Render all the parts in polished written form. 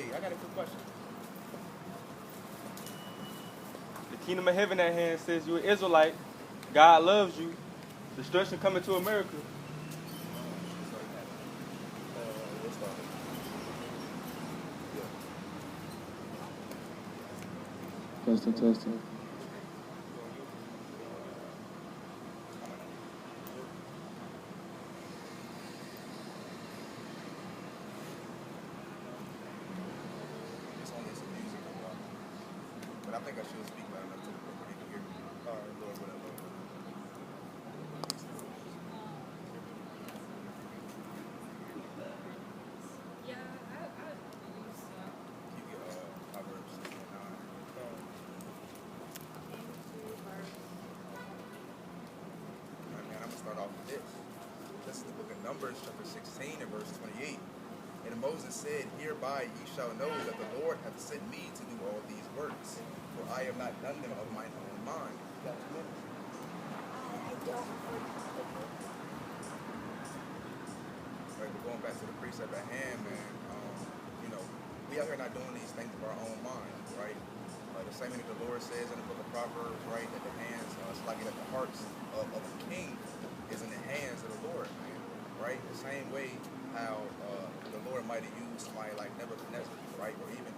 Hey, I got a quick question. The kingdom of heaven at hand says you're an Israelite. God loves you. Destruction coming to America. We'll start. Testing, testing. It's only some music, but I think I should speak loud enough to the people to hear me. All right, Lord, whatever. You get Proverbs 6 and 9. Man, I'm gonna start off with this. This is the book of Numbers, chapter 16 and verse 28. And Moses said, "Hereby ye shall know that the Lord hath sent me to do all these works, for I have not done them of mine own mind." Right, but going back to the precept at hand, man, we out here not doing these things of our own mind, right? The same thing that the Lord says in the book of Proverbs, right, that the hands, that the hearts of a king is in the hands of the Lord, man, right? The same way how the Lord might have used somebody like Nebuchadnezzar, right, or even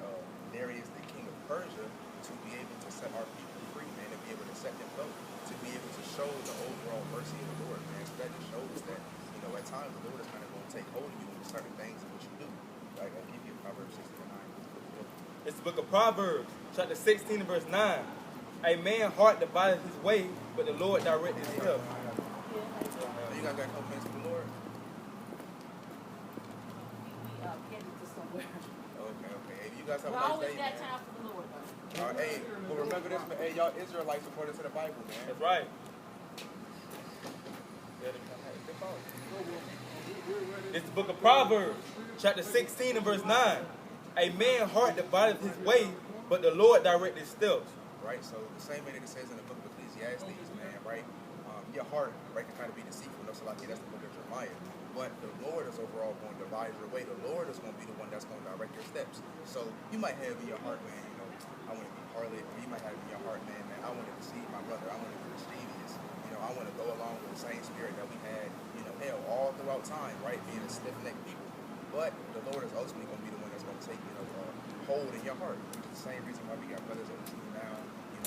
Darius, the king of Persia, to be able to set our people free, man, to be able to set them go, to be able to show the overall mercy of the Lord, man. So that just shows that, at times the Lord is kind of going to take hold of you in certain things in which you do. Like, I'll give you Proverbs 16 and 9. It's the book of Proverbs, chapter 16 and verse 9. A man's heart divideth his way, but the Lord directeth his steps. You guys got confidence in the Lord? Okay. Hey, you guys have a nice day, man. Time for the Lord, though. All right, hey, well, remember this, man. Hey, y'all Israelites according to the Bible, man. That's right. It's the book of Proverbs, chapter 16 and verse 9. A man's heart divideth his way, but the Lord directs his steps. Right, so the same way that it says in the book of Ecclesiastes, man, right? Your heart, right, can kind of be deceitful. No, so like that's the book of Jeremiah. But the Lord is overall going to devise your way. The Lord is going to be the one that's going to direct your steps. So you might have in your heart, man, I want to be harlot, or you might have in your heart, man, I want to deceive my brother. I want to be mischievous. I want to go along with the same spirit that we had, all throughout time, right? Being a stiff-necked people. But the Lord is ultimately going to be the one that's going to take, hold in your heart. Which is the same reason why we got brothers on the team now.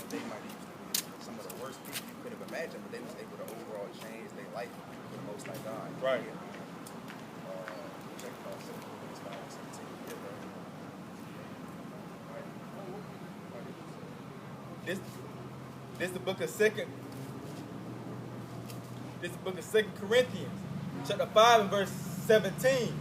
They might have used to be some of the worst people you could have imagined, but they was able to overall change their life for the Most High God. Right. Check it out. 17. Yeah, bro. This is the book of Second Corinthians, chapter 5 and verse 17.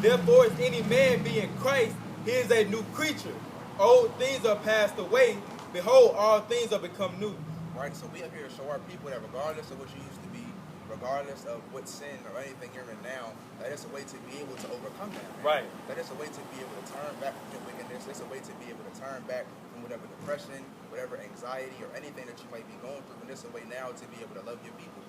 Therefore, if any man be in Christ, he is a new creature. Old things are passed away. Behold, all things are become new. Right, so we are here to show our people that regardless of what you used to be, regardless of what sin or anything you're in now, that it's a way to be able to overcome that. Man. Right. That it's a way to be able to turn back from your wickedness. It's a way to be able to turn back from whatever depression, whatever anxiety, or anything that you might be going through. And it's a way now to be able to love your people.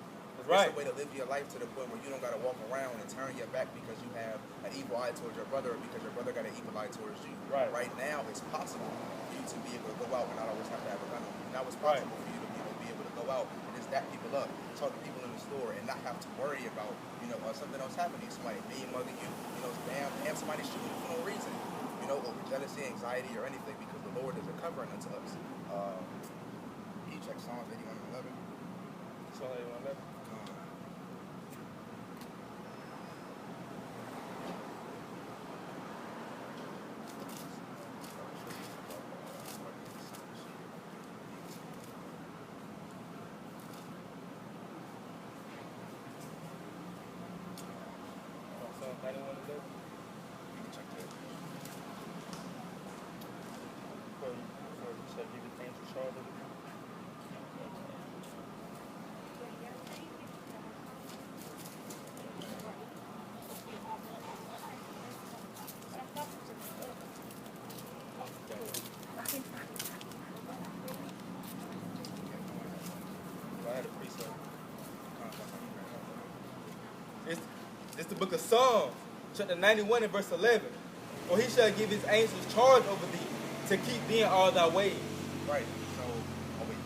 Right. It's a way to live your life to the point where you don't got to walk around and turn your back because you have an evil eye towards your brother or because your brother got an evil eye towards you. Right. Right now, it's possible for you to be able to go out and not always have to have a gun on you. Now it's possible for you to be able to go out and just dap people up, talk to people in the store, and not have to worry about, something else happening. Somebody being mugging you, damn, somebody shooting you for no reason, over jealousy, anxiety, or anything, because the Lord is a covering unto us. You check Psalms 81 and 11. Psalm 81 and 11. It's the book of Psalms, chapter 91 and verse 11. For he shall give his angels charge over thee to keep thee in all thy ways. Right. So, oh wait.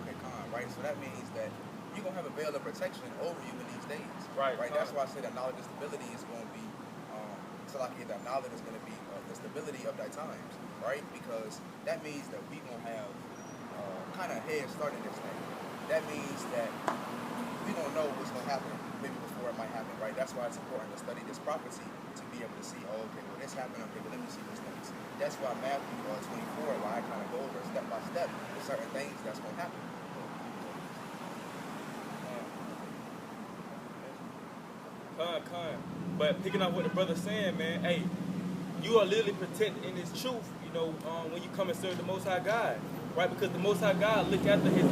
Okay, right. So that means that you're gonna have a veil of protection over you in these days. Right. Right. That's why I say that knowledge and stability is going to be. So like that knowledge is going to be the stability of thy times. Right. Because that means that we gonna have kind of head start in this thing. That means that we don't know what's going to happen maybe before it might happen, right? That's why it's important to study this prophecy to be able to see, oh, okay, well, this happened, okay, well, let me see this things. That's why Matthew 24, why I kind of go over step by step with certain things that's going to happen. But picking up what the brother's saying, man, hey, you are literally protected in this truth, you know, when you come and serve the Most High God, right? Because the Most High God look after his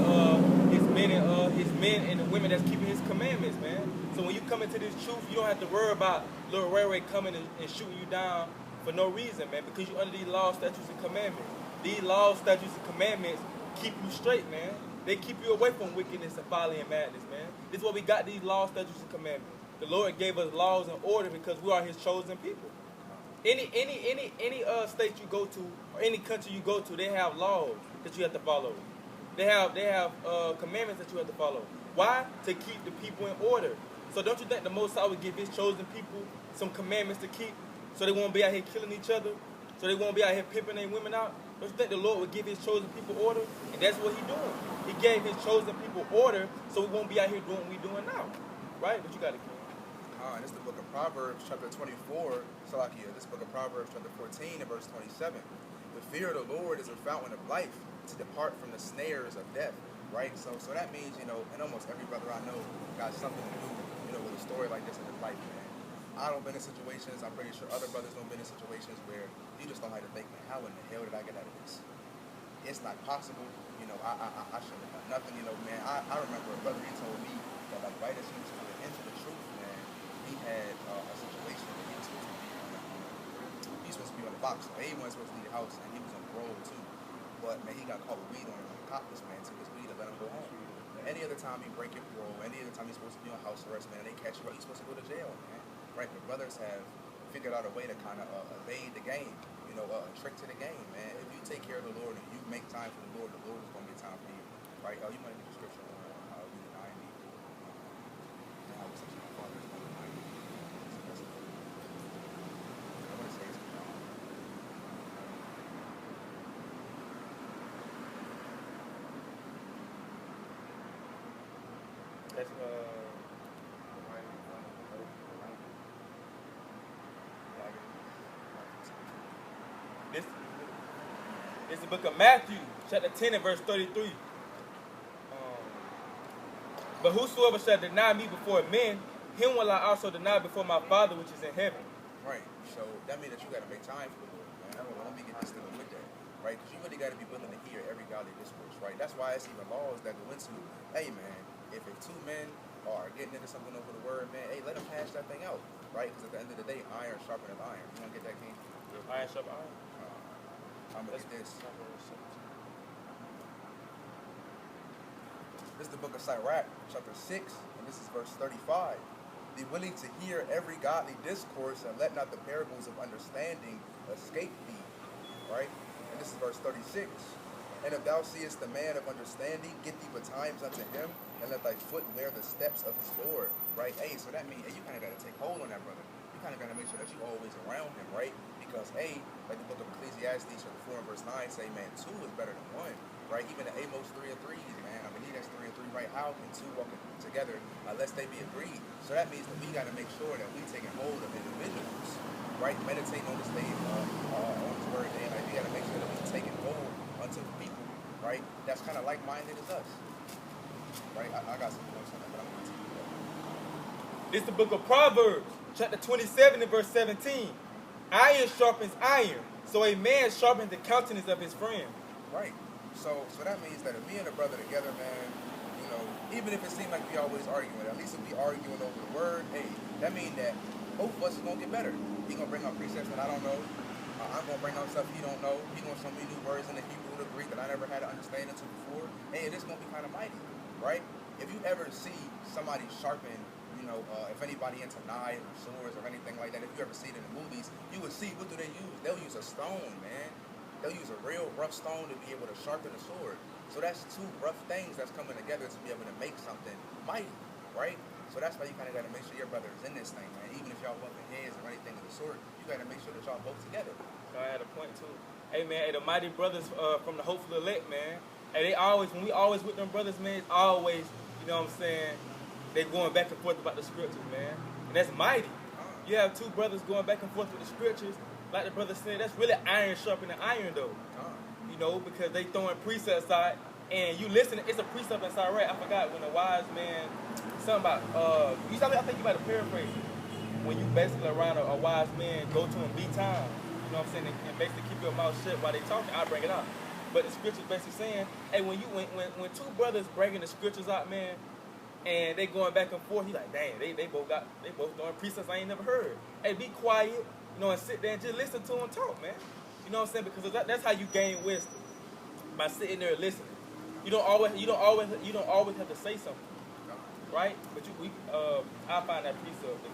men and the women that's keeping his commandments, man. So when you come into this truth, you don't have to worry about Lil Ray Ray coming and shooting you down for no reason, man, because you're under these laws, statutes, and commandments. These laws, statutes, and commandments keep you straight, man. They keep you away from wickedness and folly and madness, man. This is why we got these laws, statutes, and commandments. The Lord gave us laws and order because we are his chosen people. Any state you go to or any country you go to, they have laws that you have to follow. They have commandments that you have to follow. Why? To keep the people in order. So don't you think the Most High would give his chosen people some commandments to keep so they won't be out here killing each other, so they won't be out here pimping their women out? Don't you think the Lord would give his chosen people order? And that's what he's doing. He gave his chosen people order so we won't be out here doing what we're doing now. Right? But you got to keep. This is the book of Proverbs, chapter 24. Salakia, this book of Proverbs, chapter 14, and verse 27. The fear of the Lord is a fountain of life to depart from the snares of death. Right? So that means, you know, and almost every brother I know got something to do, you know, with a story like this in his life, man. I don't been in situations, I'm pretty sure other brothers don't been in situations where you just don't have to think, man, how in the hell did I get out of this? It's not possible. You know, I shouldn't have done nothing, you know, man. I remember a brother, he told me that like right as he was coming into the truth, man, he had a situation where he was supposed to be on the box. So he wasn't supposed to leave the house, and he was on the road too. But man, he got caught with weed on him. The cop, this man took his weed and let him go home. Any other time you break your parole, any other time you're supposed to be on house arrest, man, they catch you up, you're supposed to go to jail, man. Right? The brothers have figured out a way to kind of evade the game, you know, a trick to the game, man. If you take care of the Lord and you make time for the Lord is going to make time for you, right? You might get the scripture on read the 90. I was such a father is going to 90. I want to say it's This is the book of Matthew, chapter 10 and verse 33. But whosoever shall deny me before men, him will I also deny before my Father which is in heaven. Right. So that means that you got to make time for the Lord, man. Let me get this thing with that, right? Because you really got to be willing to hear every godly discourse, right? That's why it's even laws that go into, hey, man, if two men are getting into something over the word, man, hey, let them hash that thing out, right? Because at the end of the day, iron sharpeneth iron. You want to get that, King? Iron sharp iron. I'm going to get this. This is the book of Sirach, chapter 6, and this is verse 35. Be willing to hear every godly discourse, and let not the parables of understanding escape thee. Right? And this is verse 36. And if thou seest the man of understanding, get thee betimes unto him, and let thy foot wear the steps of his Lord. Right? Hey, so that means, hey, you kind of got to take hold on that, brother. You kind of got to make sure that you're always around him, right? Because, hey, like the book of Ecclesiastes, chapter 4 and verse 9 say, man, 2 is better than 1. Right? Even the Amos 3 and 3s, man. I mean, that's 3 and 3, right? How can two walk together unless they be agreed? So that means that we got to make sure that we taking hold of individuals, right? Meditating on this day, on this word day, like we got to make sure that we taking hold unto the people, right? That's kind of like-minded as us, right? I got some points on that, but I'm going to take that. This is the book of Proverbs, chapter 27 and verse 17. Iron sharpens iron, so a man sharpens the countenance of his friend. Right. So that means that if me and a brother together, man, you know, even if it seems like we always arguing, at least if we arguing over the word, hey, that means that both of us is going to get better. He going to bring out precepts that I don't know. I'm going to bring out stuff he don't know. He going to show me new words in the Hebrew or the Greek that I never had to understand until before. Hey, this is going to be kind of mighty, right? if you ever see somebody sharpen, if anybody into knives or swords or anything like that, if you ever see it in the movies, you would see, what do they use? They'll use a stone, man. They'll use a real rough stone to be able to sharpen a sword. So that's two rough things that's coming together to be able to make something mighty, right? So that's why you kind of got to make sure your brother is in this thing, man. Even if y'all bumping heads or anything of the sort, you got to make sure that y'all both together. I had a point too. Hey man, hey, the mighty brothers from the Hopeful Elect, man. Hey, when we always with them brothers, man, it's always, you know what I'm saying, they going back and forth about the scriptures, man. And that's mighty. You have two brothers going back and forth with the scriptures. Like the brother said, that's really iron sharpening iron, though. You know, because they throwing precepts out, and you listen, it's a precept inside, right? I forgot when a wise man, something about, I think you about to paraphrase it. When you basically around a wise man, go to him, be time. You know what I'm saying? And basically keep your mouth shut while they talking, I'll bring it out. But the scripture's basically saying, hey, when two brothers bringing the scriptures out, man, and they going back and forth, he like, dang, they both doing precepts I ain't never heard. Hey, be quiet, and sit there and just listen to them talk, man. You know what I'm saying? Because that's how you gain wisdom, by sitting there listening. You don't always have to say something, right? But I'll find that precept if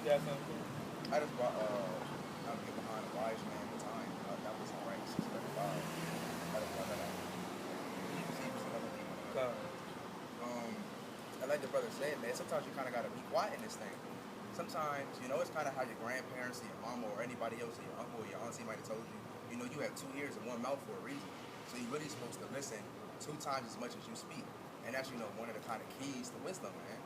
you have something. I just brought I'm get behind a wise man at the time. That was all right, 635. I just brought that out. See, was another thing. And like the brother said, man, sometimes you kind of got to be quiet in this thing. Sometimes, it's kind of how your grandparents or your mama or anybody else or your uncle or your auntie might have told you, you have 2 ears and 1 mouth for a reason. So you're really supposed to listen 2 times as much as you speak. And that's, one of the kind of keys to wisdom, man.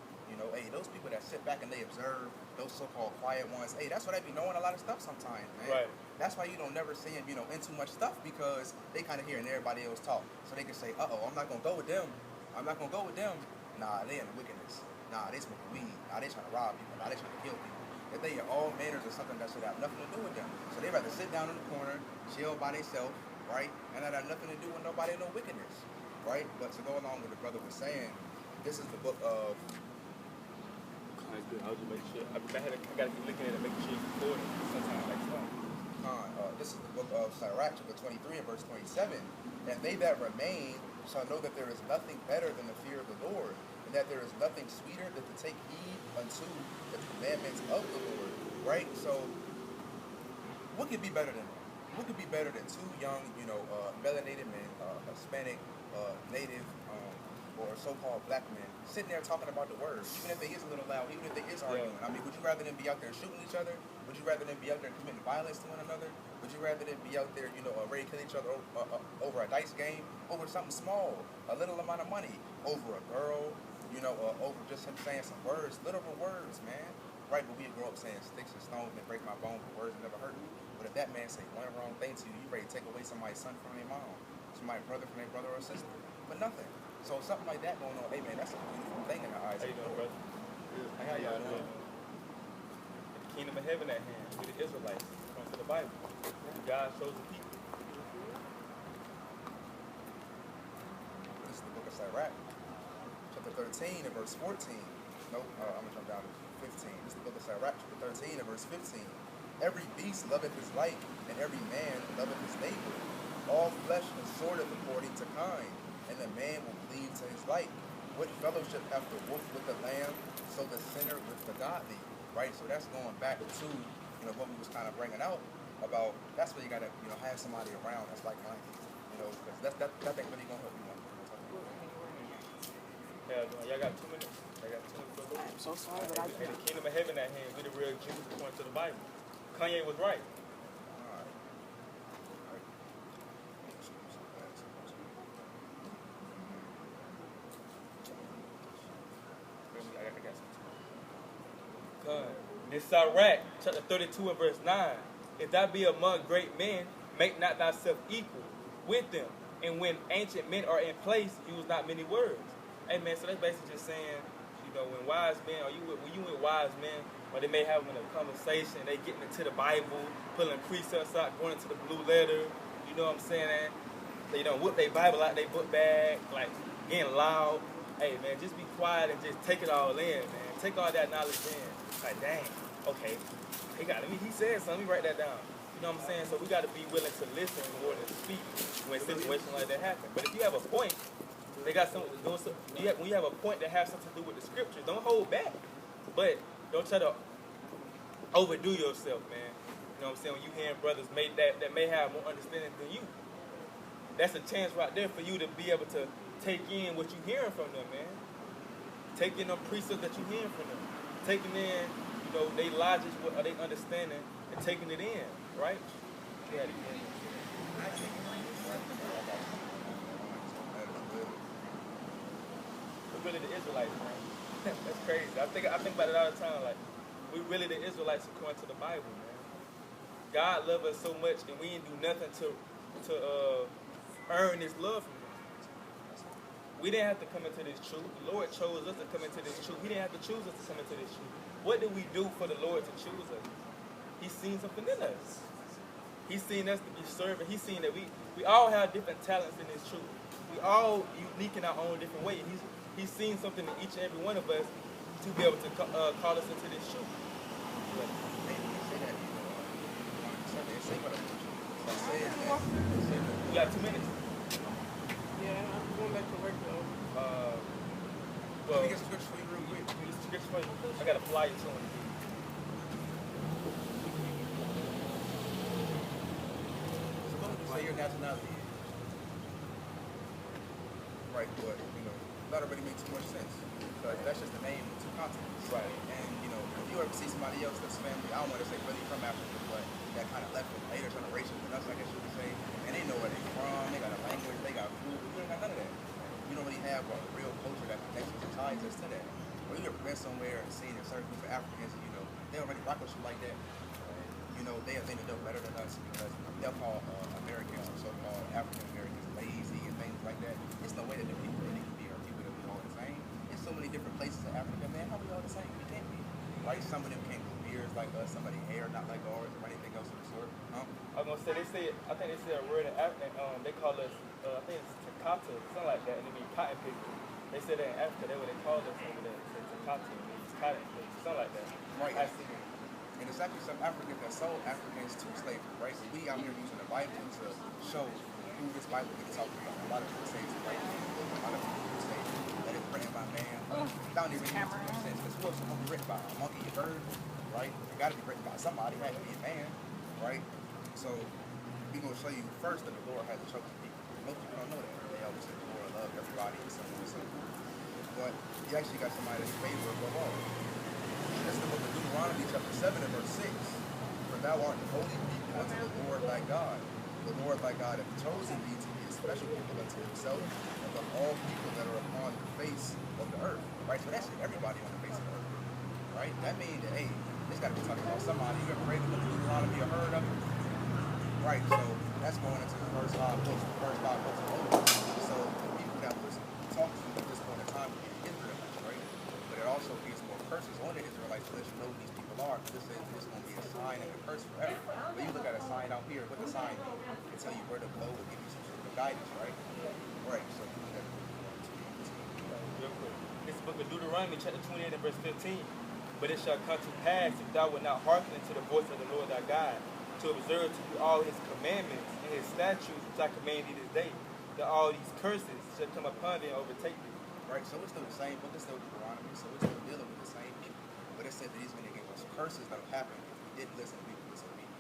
Hey, those people that sit back and they observe, those so-called quiet ones, hey, that's why they be knowing a lot of stuff sometimes, man. Right. That's why you don't never see them, in too much stuff, because they kind of hearing everybody else talk. So they can say, I'm not going to go with them. I'm not going to go with them. Nah, they in the wickedness. Nah, they smoking weed. Nah, they trying to rob people. Nah, they trying to kill people. If they are all manners or something that should have nothing to do with them. So they rather sit down in the corner, chill by themselves, right? And that have nothing to do with nobody, no wickedness, right? But to go along with the brother was saying, this is the book of... That's good. I'll just make sure. I got to keep looking at it, making sure it's recording. Sometimes like that. This is the book of Sirach, chapter 23 and verse 27. And they that remain shall know that there is nothing better than the fear of the Lord, and that there is nothing sweeter than to take heed unto the commandments of the Lord. Right? So, what could be better than that? What could be better than 2 young, melanated men, Hispanic, native, or so-called black men, sitting there talking about the word, even if they is a little loud, even if they is arguing. I mean, would you rather them be out there shooting each other? Would you rather them be out there committing violence to one another? Would you rather them be out there, ready to kill each other over a dice game, over something small, a little amount of money, over a girl, over just him saying some words, literal words, man. Right, but we grow up saying sticks and stones may break my bones, but words never hurt me. But if that man say one wrong thing to you, you ready to take away somebody's son from their mom, somebody's brother from their brother or sister, but nothing. So something like that going on, hey man, that's a beautiful thing in the eyes of the Lord. Brother? How y'all doing? The kingdom of heaven at hand, with the Israelites, according to the Bible. God shows the people. This is the book of Sirach, chapter 13 and verse 14. Nope, I'm going to jump down to 15. This is the book of Sirach, chapter 13 and verse 15. Every beast loveth his like, and every man loveth his neighbor. All flesh assorteth according to kind, and the man will cleave to his like. What fellowship hath the wolf with the lamb, so the sinner with the godly? Right? So that's going back to, what we was kind of bringing out about, that's where you got to, have somebody around that's like-minded. Because that thing really going to help you. Y'all got 2 minutes? I got 2 minutes for the Lord. I'm so sorry, but I And can't. the kingdom of heaven at hand, with the real Jews according to the Bible. Kanye was right. This Sirach, chapter 32 and verse 9. If thou be among great men, make not thyself equal with them. And when ancient men are in place, use not many words. Hey man, so that's basically just saying, when wise men, when you with wise men, or they may have a conversation, they getting into the Bible, pulling precepts out, going into the blue letter, you know what I'm saying? They don't whip their Bible out their book bag, like getting loud. Hey man, just be quiet and just take it all in, man. Take all that knowledge in. Like, dang, okay, he said something, let me write that down. You know what I'm saying? So we got to be willing to listen in order to speak when situations like that happen. But if you have a point, They got some. When you have a point that has something to do with the scriptures, don't hold back, but don't try to overdo yourself, man. You know what I'm saying? When you hearing brothers that may have more understanding than you, that's a chance right there for you to be able to take in what you're hearing from them, man. Taking them precepts that you're hearing from them, taking in, they logic, what are they understanding, and taking it in, right? Yeah. We're really the Israelites, man. That's crazy. I think about it all the time. Like, we really the Israelites according to the Bible, man. God loves us so much, and we didn't do nothing to earn His love from us. We didn't have to come into this truth. The Lord chose us to come into this truth. He didn't have to choose us to come into this truth. What did we do for the Lord to choose us? He's seen something in us. He's seen us to be servant. He's seen that we all have different talents in this truth. We all unique in our own different way. He's seen something in each and every one of us to be able to call us into this truth. We got 2 minutes. Yeah, I'm going back to work though. Let me get some scripture for you real quick. I got a flyer to him. Say your nationality. Right, but that already makes too much sense. Because that's just the name of two continents. Right. And if you ever see somebody else that's family, I don't want to say really from Africa, but that kind of left with later generations than us, I guess you would say, and they know where they're from, they got a language, they got food, we don't got none of that. We don't really have a real culture that connects us and ties us to that. When you ever been somewhere and seen a certain group of Africans, they don't really rock with you like that. They think they know better than us because they'll call Americans or so-called African Americans lazy and things like that. It's no way that the people really can be our people that we all the same. There's so many different places in Africa, man. How we all the same? We can't be. Right? Some of them can't grow beards like us. Some of their hair not like ours or anything else of the sort. I was gonna say I think they say a word in Africa. They call us I think it's Takata, something like that, and it means cotton picker. They say that in Africa. That's what they call us over there. They say Takata, it means cotton picker, something like that. Right. I see. And it's actually some Africans that sold Africans to slavery, right? So we out here using the Bible to show who this Bible is talking about. A lot of people say it's right. A lot of people say that it's written by man. It don't even make too much sense. It's supposed to be written by a monkey, a bird, right? It got to be written by somebody. It had to be a man, right? So we're going to show you first that the Lord has a chosen people. Most people don't know that. They always say the Lord loves everybody and so on and so forth. But you actually got somebody that's favor above all. That's the book of Deuteronomy chapter 7 and verse 6. For thou art the holy people unto the Lord thy God. The Lord thy God hath chosen thee to be a special people unto himself above all people that are upon the face of the earth. Right? So that's everybody on the face of the earth. Right? That means that, hey, this got to be talking about somebody. You ever read the book of Deuteronomy or heard of it? Right, so that's going into the first 5 books of Moses. So the people that was talked to at this point in time were the Israelites, right? But it also gives more curses on the Israelites to let you know who these people are. Because this is going to be a sign and a curse forever. But you look at a sign out here, what the sign mean? It can tell you where to go and give you some sort of guidance, right? Right, so you look at Real quick. This book of Deuteronomy chapter 28 and verse 15. But it shall come to pass if thou wilt not hearken unto the voice of the Lord thy God, to observe to do all his commandments and his statutes which I command thee this day, that all these curses shall come upon thee and overtake thee. right, so it's still the same book, it's still Deuteronomy, so it's still dealing with the same people. But it said that he's going to give us curses that will happen if we didn't listen to people disobedient.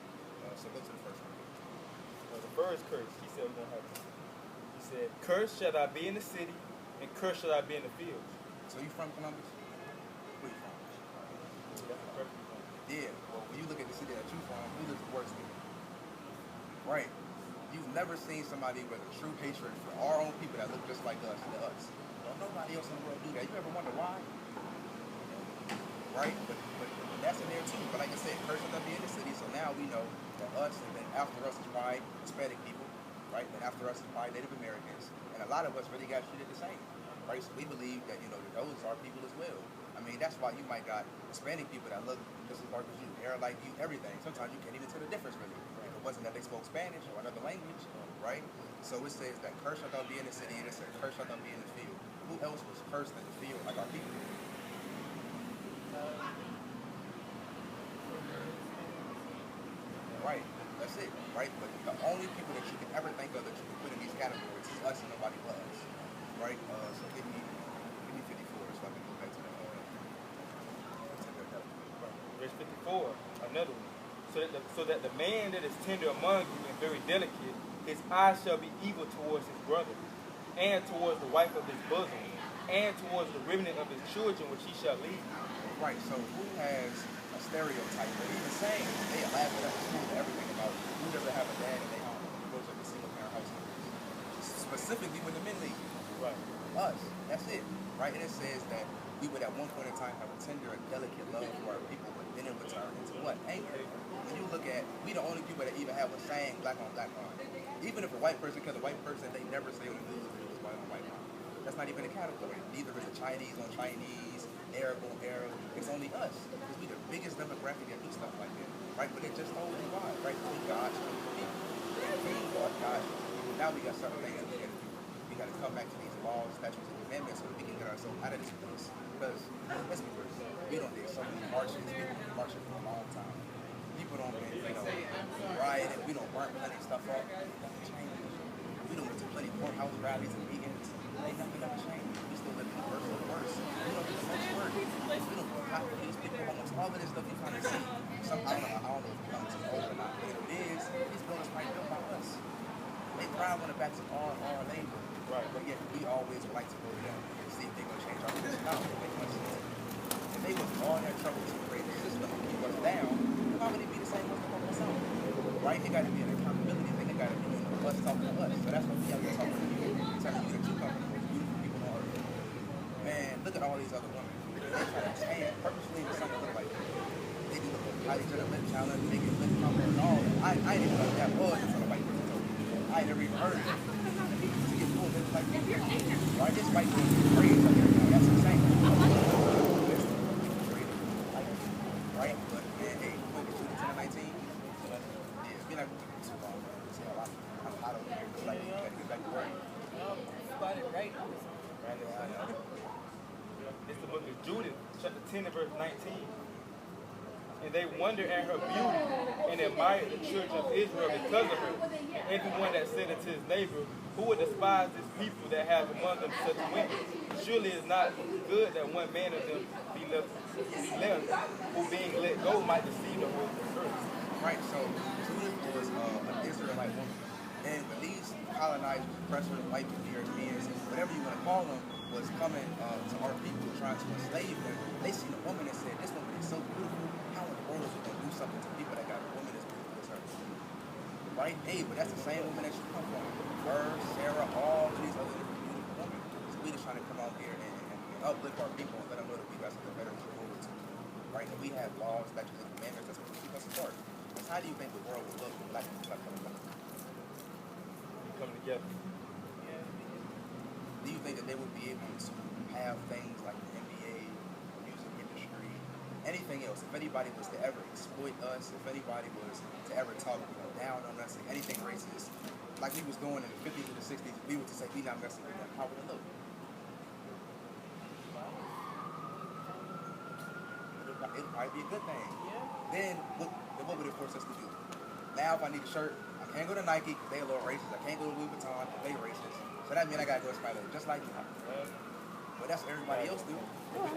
So go to the first one. The first curse, he said was going to happen. He said, cursed shall thou be in the city, and cursed shall thou be in the fields. So you from Columbus? Where you from? That's the first one. Yeah, well, when you look at the city that you from, who lives worse than you? Right. You've never seen somebody with a true hatred for our own people that look just like us to us. Well, nobody else in the world do that. You ever wonder why? Right? But that's in there too. But like I said, cursed shall be in the city, so now we know that us, and then after us is probably Hispanic people, right? Then after us is probably Native Americans, and a lot of us really got treated the same, right? So we believe that, that those are people as well. I mean, that's why you might got Hispanic people that look just as dark as you, hair like you, everything. Sometimes you can't even tell the difference really. If it wasn't that they spoke Spanish or another language, right? So it says that cursed shall thou be in the city, and it says cursed shall thou be in the field. Who else was cursed in the field like our people? Right, that's it, right? But the only people that you can ever think of that you can put in these categories is us and nobody but us. right? So give me 54 so I can go back to the Verse 54, another one. So that the man that is tender among you and very delicate, his eyes shall be evil towards his brother, and towards the wife of his bosom, and towards the remnant of his children which he shall leave. Right, so who has a stereotype? But even saying, they laugh at school and everything about who doesn't have a dad in their home, who grows up in single parent household. Specifically with the men league. Right. Us. That's it. Right? And it says that we would at one point in time have a tender and delicate love for our people, but then it would turn into what? Anger. When you look at, we the only people that even have a saying black on black crime. Even if a white person kills a white person, they never say on the news it was white on white crime. That's not even a category. Neither is a Chinese on Chinese, Arab on Arab. It's only us. Because we the biggest demographic that do stuff like that. Right? But it just told you why. Right? Between God and people. God. Now we got certain things that we got to do. We got to come back to these laws, statutes, and commandments so that we can get ourselves out of this place. Because, let's be real, we don't do so many marches. We've been marching for a long time. People don't been, rioting. We don't burn plenty of stuff up. Nothing changes. We don't went to plenty of courthouse rallies and meetings. Ain't nothing ever changed. We still live in the worst of the worst. We don't do the most work. We don't put hot police people almost all of this stuff you kind of see. I don't know if it comes over or not, but it is. These buildings might built by us. They proud on the backs of our labor. Right. But yet we always would like to go to them and see if they're going to change our position. No, they make much sense. If they was all in trouble to create a system and keep us down, why would it be the same as the us out? Right? It got to be an accountability thing. It got to be us talking to us. So that's what we have to talk to you. Telling you that you come from the most beautiful people on earth. Man, look at all these other women. They try to tan purposely to something look like that. They do the body to the lip challenge, they get lip cover and all. I didn't even know what that was until a white person told me. I ain't never even heard of it. To get full lips like that. Right? This white person is crazy out here now. That's insane. Right? But man, hey, we went to shoot it 10 19. Yeah, we're not going to do too long. See how I'm hot over here. It's like you gotta get back to work. Got it right. It's the book of Judith, chapter 10 and verse 19. And they wondered at her beauty and admired the children of Israel because of her. And everyone that said unto his neighbor, who would despise this people that have among them such women? Surely it is not good that one man of them be left, who being let go might deceive the whole earth. Right, so Judith was an Israelite woman. And when these colonizers, oppressors, white Europeans, whatever you want to call them, was coming to our people trying to enslave them, they seen a woman and said, this woman is so beautiful. How in the world is we going to do something to people that got a woman as beautiful as her? Right? Hey, but that's the same woman that you come from. Her, Sarah, all these other different beautiful women. So we just trying to come out here and uplift our people and let them know that we got something better to look forward to. Right? And we have laws, statutes, and commandments that's going to keep us apart. Because how do you think the world would look when black people start coming back? Come together. Do you think that they would be able to have things like the NBA, music industry, anything else? If anybody was to ever exploit us, if anybody was to ever talk down on us, anything racist, like we was doing in the 50s and the 60s, we were to say we not messing with them, how would it look? It'd probably be a good thing. Then what would it force us to do? Now if I need a shirt, I can't go to Nike because they a little racist. I can't go to Louis Vuitton because they racist. So that means I gotta go to Spyder, just like you. But that's what everybody else do.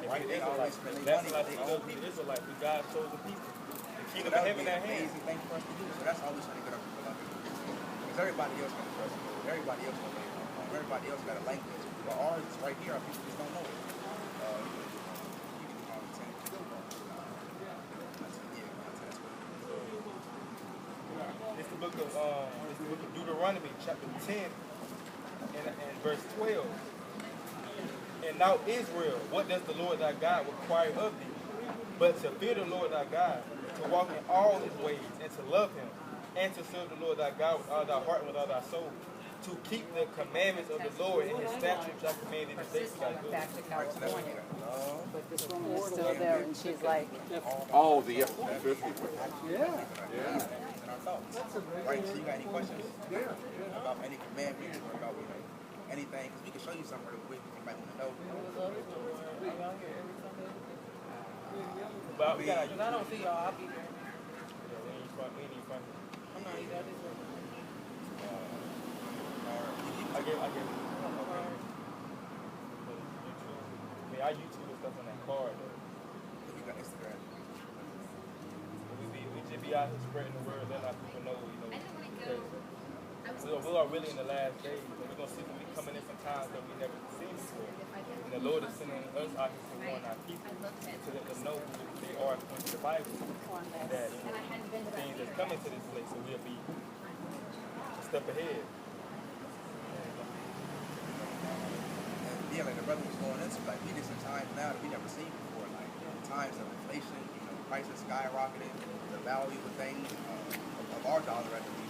Right? They always spend their money with their own people. Israelites, we God's chosen people. The kingdom That of would heaven be at an hand. amazing thing for us to do. So that's all we're trying to get our people under. Because everybody else can trust you. Everybody else can lay it on. Everybody else got a language. But ours is right here. Our people just don't know it. It's the book of Deuteronomy, chapter 10 and verse 12. And now Israel, what does the Lord thy God require of thee? But to fear the Lord thy God, to walk in all his ways, and to love him, and to serve the Lord thy God with all thy heart and with all thy soul, to keep the commandments of the Lord and his statutes I commanded this day for thy good. Back to California. But this woman is still there, and she's like, Oh, the F-150. Yeah. And our thoughts. Right, so you got any questions? About any commandment or about anything? Because we can show you something real quick you might want to know. But we got If I don't see y'all, I'll be there. we ain't funny. I'm not even at this one. I get I YouTube and stuff on that card though. You got Instagram. We just be out here spreading the word, letting our people know, you know, because we are really in the last days, and we're gonna see when we coming in some times that we never seen before. And the Lord is sending us out here to warn our people, to let them know who they are according to the Bible, and that things that's coming to this place, so we'll be a step ahead. And yeah, like the brother was going into, like we just in times now that we never seen before, like times of inflation, prices skyrocketing, the value of things of our dollar at least